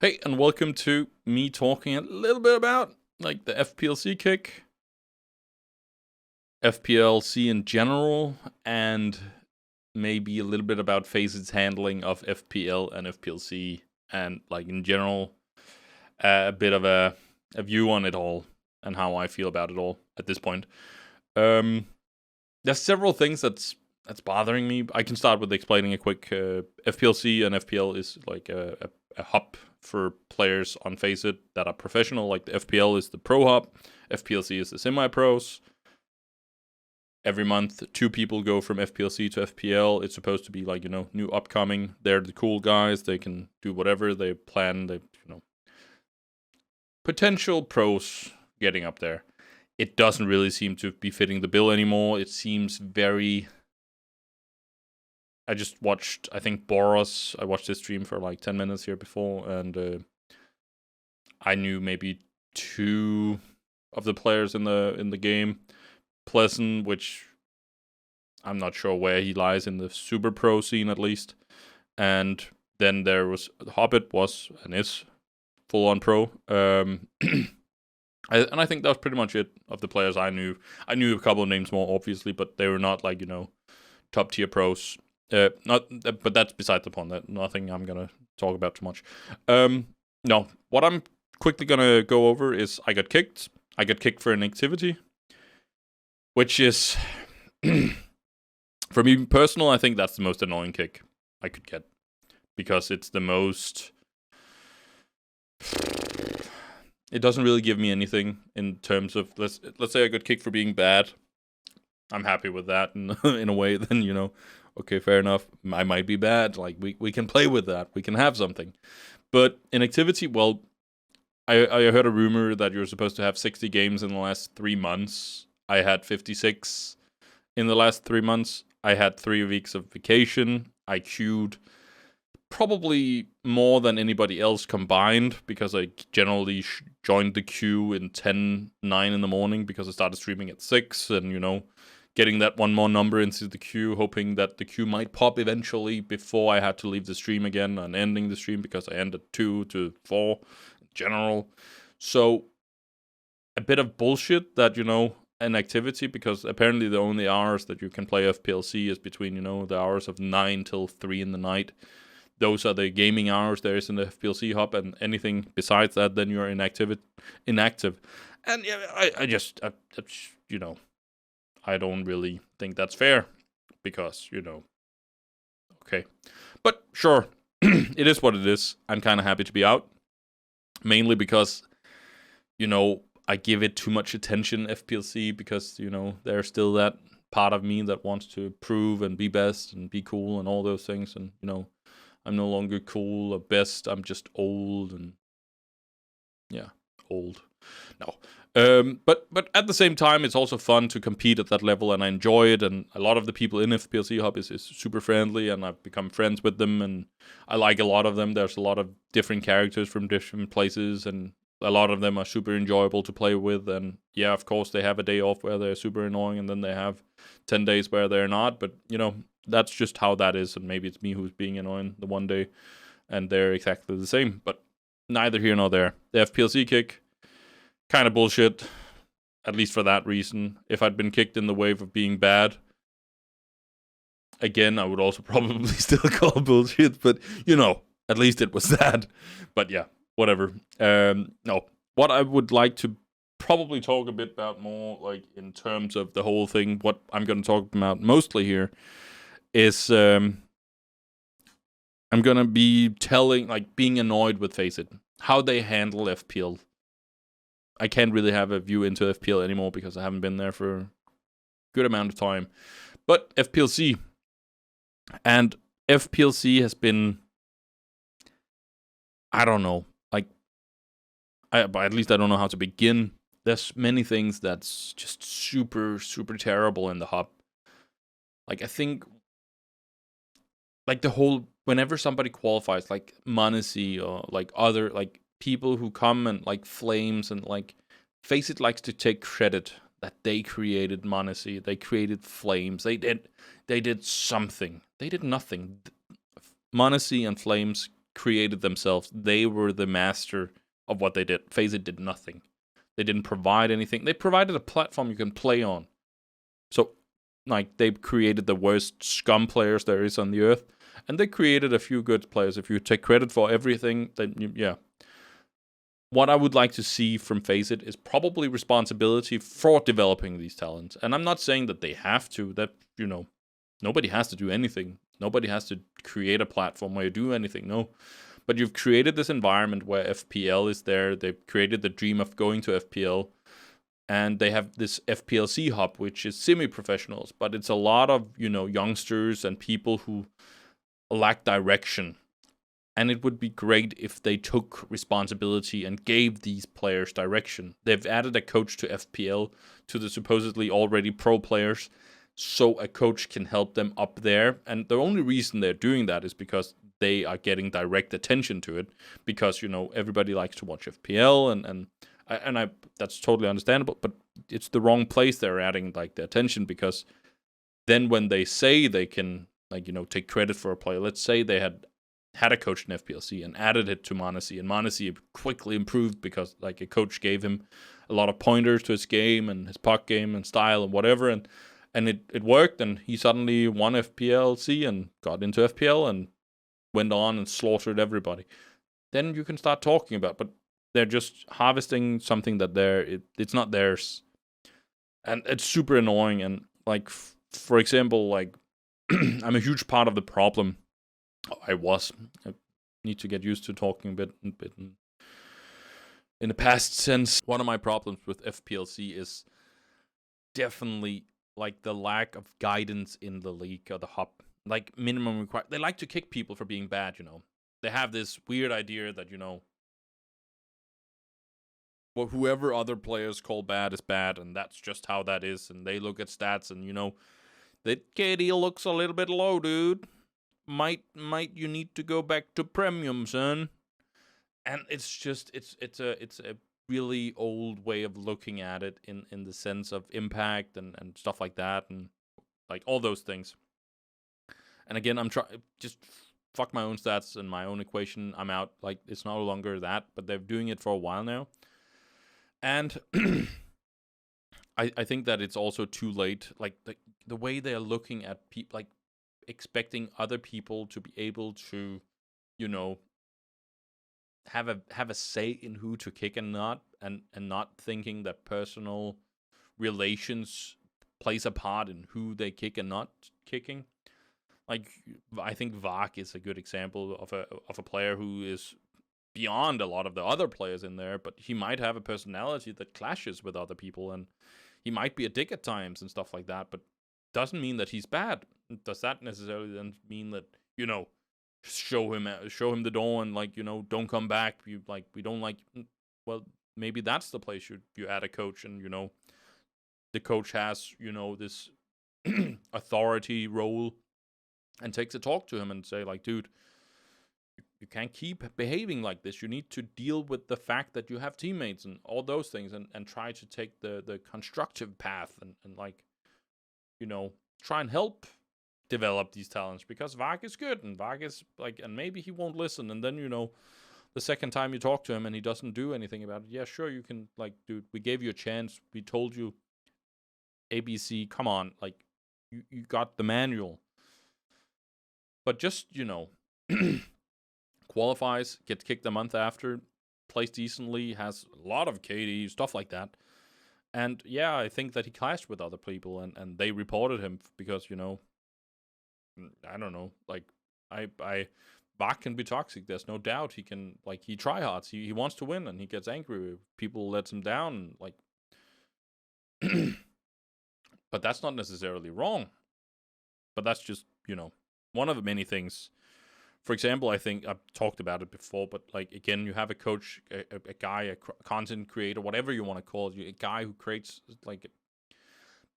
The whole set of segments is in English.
Hey, and welcome to me talking a little bit about like the FPLC kick, FPLC in general, and maybe a little bit about Facet's handling of FPL and FPLC, and like in general, a bit of a view on it all and how I feel about it all at this point. Um, there's several things that's bothering me. I can start with explaining a quick FPLC and FPL is like a hub for players on Faceit that are professional. Like the FPL is the pro hub, FPLC is the semi-pros. Every month, two people go from FPLC to FPL. It's supposed to be like, new upcoming. They're the cool guys. They can do whatever they plan. Potential pros getting up there. It doesn't really seem to be fitting the bill anymore. It seems very. I just watched, I think, Boros. I watched his stream for like 10 minutes here before, and I knew maybe two of the players in the game. Pleasant, which I'm not sure where he lies in the super pro scene at least. And then there was Hobbit was and is full on pro. I think that was pretty much it of the players I knew. I knew a couple of names more obviously, but they were not like top tier pros. But that's beside the point. That nothing I'm gonna talk about too much. No, what I'm quickly gonna go over is I got kicked. I got kicked for an activity, which is, for me personal, I think that's the most annoying kick I could get because it's the most. It doesn't really give me anything in terms of let's say I got kicked for being bad. I'm happy with that in a way. Then okay, fair enough. I might be bad. Like we can play with that. We can have something. But in activity, well, I heard a rumor that you're supposed to have 60 games in the last 3 months. I had 56 in the last 3 months. I had 3 weeks of vacation. I queued probably more than anybody else combined because I generally joined the queue in 9 in the morning because I started streaming at 6 and, getting that one more number into the queue, hoping that the queue might pop eventually before I had to leave the stream again and ending the stream because I ended 2 to 4 in general. So a bit of bullshit that, an activity because apparently the only hours that you can play FPLC is between, the hours of 9 till 3 in the night. Those are the gaming hours there is in the FPLC hub, and anything besides that, then you're inactive. And yeah, I don't really think that's fair because, okay. But sure, it is what it is. I'm kind of happy to be out, mainly because, I give it too much attention, FPLC, because, there's still that part of me that wants to prove and be best and be cool and all those things. And, I'm no longer cool or best. I'm just old and yeah, old. No. But at the same time, it's also fun to compete at that level, and I enjoy it. And a lot of the people in FPLC Hub is super friendly, and I've become friends with them, and I like a lot of them. There's a lot of different characters from different places, and a lot of them are super enjoyable to play with. And yeah, of course, they have a day off where they're super annoying, and then they have 10 days where they're not. But, that's just how that is, and maybe it's me who's being annoying the one day, and they're exactly the same. But neither here nor there. The FPLC kick, kind of bullshit, at least for that reason. If I'd been kicked in the wave of being bad, again, I would also probably still call bullshit, but, at least it was that. But yeah, whatever. No, what I would like to probably talk a bit about more, like, in terms of the whole thing, what I'm going to talk about mostly here is I'm going to be being annoyed with Faceit, how they handle FPL. I can't really have a view into FPL anymore because I haven't been there for a good amount of time. But FPLC. And FPLC has been, I don't know, but at least I don't know how to begin. There's many things that's just super, super terrible in the hub. I think, the whole, whenever somebody qualifies, like Manisi or other, people who come and Flames and Faceit likes to take credit that they created Manisi, they created Flames, they did something. They did nothing. Manisi and Flames created themselves. They were the master of what they did. FaZe did nothing. They didn't provide anything. They provided a platform you can play on. So, like, they created the worst scum players there is on the earth, and they created a few good players. If you take credit for everything, then yeah. What I would like to see from FaZe is probably responsibility for developing these talents. And I'm not saying that they have to. That, nobody has to do anything. Nobody has to create a platform where you do anything. No. But you've created this environment where FPL is there. They've created the dream of going to FPL. And they have this Fplc hub, which is semi-professionals. But it's a lot of, youngsters and people who lack direction. And it would be great if they took responsibility and gave these players direction. They've added a coach to FPL, to the supposedly already pro players, so a coach can help them up there. And the only reason they're doing that is because they are getting direct attention to it. Because, everybody likes to watch FPL, and that's totally understandable. But it's the wrong place they're adding, like, the attention, because then when they say they can, take credit for a player, let's say they had a coach in Fplc and added it to m0NESY, and m0NESY quickly improved because, like, a coach gave him a lot of pointers to his game and his puck game and style and whatever, and it worked, and he suddenly won Fplc and got into FPL and went on and slaughtered everybody. Then you can start talking about, but they're just harvesting something that it's not theirs, and it's super annoying. And, like, for example, like, I'm a huge part of the problem. I need to get used to talking a bit in the past tense. One of my problems with Fplc is definitely, like, the lack of guidance in the league or the hub. Like, minimum required. They like to kick people for being bad, They have this weird idea that, well, whoever other players call bad is bad, and that's just how that is. And they look at stats and, that KD looks a little bit low, dude. Might you need to go back to premium, son? And it's just it's a really old way of looking at it in the sense of impact and stuff like that, and, like, all those things. And again, I'm trying just fuck my own stats and my own equation. I'm out. Like, it's no longer that, but they're doing it for a while now. And I think that it's also too late. Like, the way they're looking at people, like, expecting other people to be able to, have a say in who to kick and not, and not thinking that personal relations plays a part in who they kick and not kicking. Like, I think Vak is a good example of a player who is beyond a lot of the other players in there, but he might have a personality that clashes with other people, and he might be a dick at times and stuff like that, but doesn't mean that he's bad. Does that necessarily then mean that, show him the door and, like, don't come back? We don't like. Well, maybe that's the place you add a coach, and, the coach has, this authority role, and takes a talk to him and say, like, dude, you can't keep behaving like this. You need to deal with the fact that you have teammates and all those things, and try to take the constructive path, and like, try and help develop these talents, because Vak is good, and Vak is, like, and maybe he won't listen, and then, the second time you talk to him and he doesn't do anything about it, yeah, sure, you can, like, dude, we gave you a chance, we told you ABC, come on, like, you got the manual. But just, qualifies, gets kicked a month after, plays decently, has a lot of KD, stuff like that. And yeah, I think that he clashed with other people, and they reported him because, I don't know, like, Bach can be toxic. There's no doubt. He can, like, he tryhards. He wants to win, and he gets angry if people lets him down, like. But that's not necessarily wrong. But that's just, one of the many things. For example, I think I've talked about it before, but, like, again, you have a coach, a guy, a content creator, whatever you want to call it, a guy who creates, like,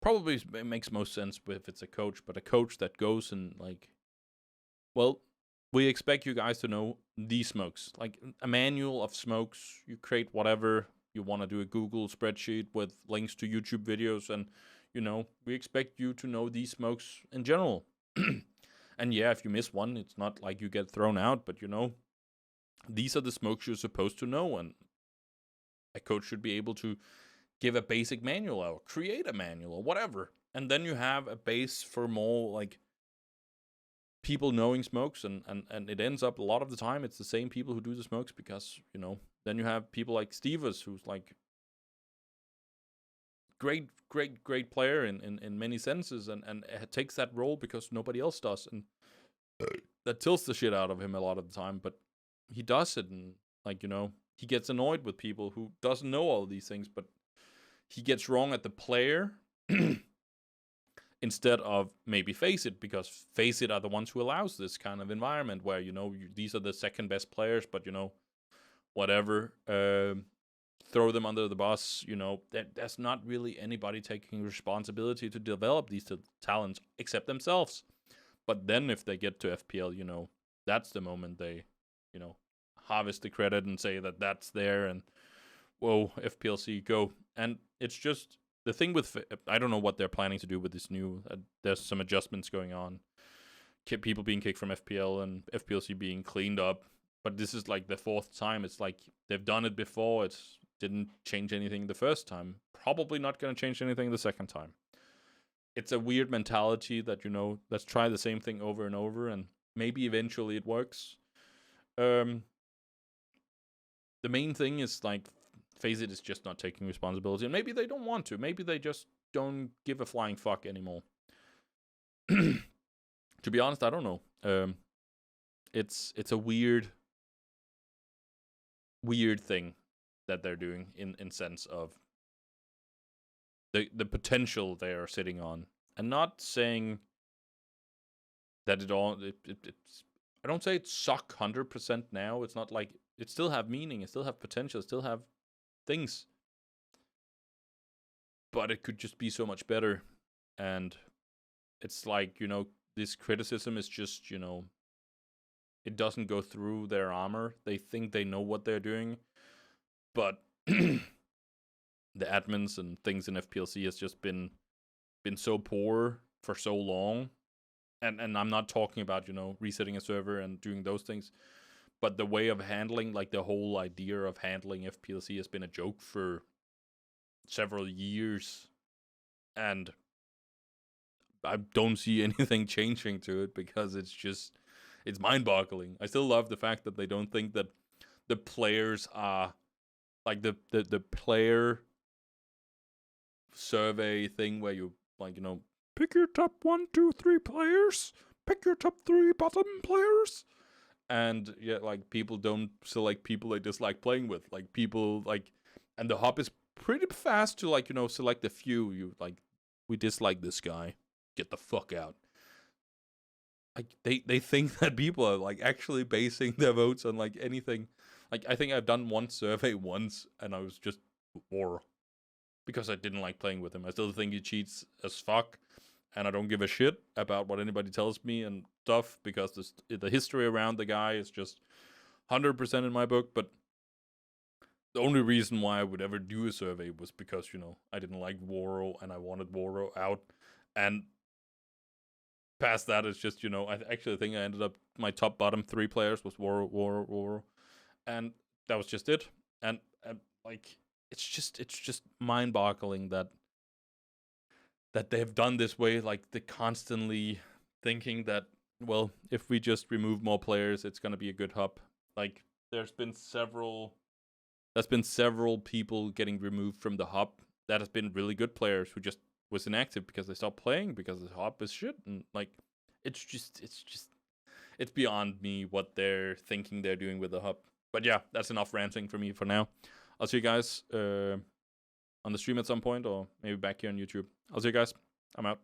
probably it makes most sense if it's a coach, but a coach that goes and, like, well, we expect you guys to know these smokes, like a manual of smokes. You create whatever you want to do, a Google spreadsheet with links to YouTube videos, and, we expect you to know these smokes in general. And yeah, if you miss one, it's not like you get thrown out, but, these are the smokes you're supposed to know, and a coach should be able to give a basic manual or create a manual or whatever. And then you have a base for more like people knowing smokes, and it ends up a lot of the time it's the same people who do the smokes, because, you know, then you have people like Stevers, who's like great player in many senses, and takes that role because nobody else does, and that tilts the shit out of him a lot of the time, but he does it, and like, you know, he gets annoyed with people who doesn't know all these things, but he gets wrong at the player instead of maybe Face It, because Face It are the ones who allows this kind of environment where, you know, these are the second best players, but, you know, whatever, throw them under the bus, you know, there's not really anybody taking responsibility to develop these talents except themselves. But then if they get to FPL, you know, that's the moment they, you know, harvest the credit and say that that's there, and whoa, FPLC, go. And it's just the thing with, I don't know what they're planning to do with this new, there's some adjustments going on. People being kicked from FPL and FPLC being cleaned up. But this is like the fourth time. It's like they've done it before. It didn't change anything the first time. Probably not going to change anything the second time. It's a weird mentality that, you know, let's try the same thing over and over, and maybe eventually it works. The main thing is like, Face It is just not taking responsibility, and maybe they don't want to. Maybe they just don't give a flying fuck anymore. To be honest, I don't know. It's a weird thing that they're doing in sense of the potential they are sitting on, and not saying that it's, I don't say it suck 100% now. It's not like, it still have meaning, it still have potential, it still have things, but it could just be so much better. And it's like, you know, this criticism is just, you know, it doesn't go through their armor. They think they know what they're doing, but the admins and things in FPLC has just been so poor for so long. And I'm not talking about, you know, resetting a server and doing those things, but the way of handling, like the whole idea of handling FPLC has been a joke for several years, and I don't see anything changing to it, because it's mind-boggling. I still love the fact that they don't think that the players are like the player survey thing where you, like, you know, pick your top 1, 2, 3 players, pick your top 3 bottom players, and yeah, like, people don't select people they dislike playing with, like people like, and the hub is pretty fast to, like, you know, select a few. You like, we dislike this guy, get the fuck out. Like, they think that people are like actually basing their votes on like anything. Like, I think I've done one survey once, and I was just war, because I didn't like playing with him. I still think he cheats as fuck, and I don't give a shit about what anybody tells me and stuff, because the history around the guy is just 100% in my book. But the only reason why I would ever do a survey was because, you know, I didn't like Woro and I wanted Woro out. And past that, it's just, you know, I actually think I ended up, my top bottom 3 players was Woro, and that was just it. And like, it's just mind-boggling that they've done this way. Like, they're constantly thinking that, well, if we just remove more players, it's gonna be a good hub. Like, there's been several people getting removed from the hub that has been really good players who just was inactive because they stopped playing because the hub is shit. And like, it's beyond me what they're thinking they're doing with the hub. But yeah, that's enough ranting for me for now. I'll see you guys on the stream at some point, or maybe back here on YouTube. I'll see you guys. I'm out.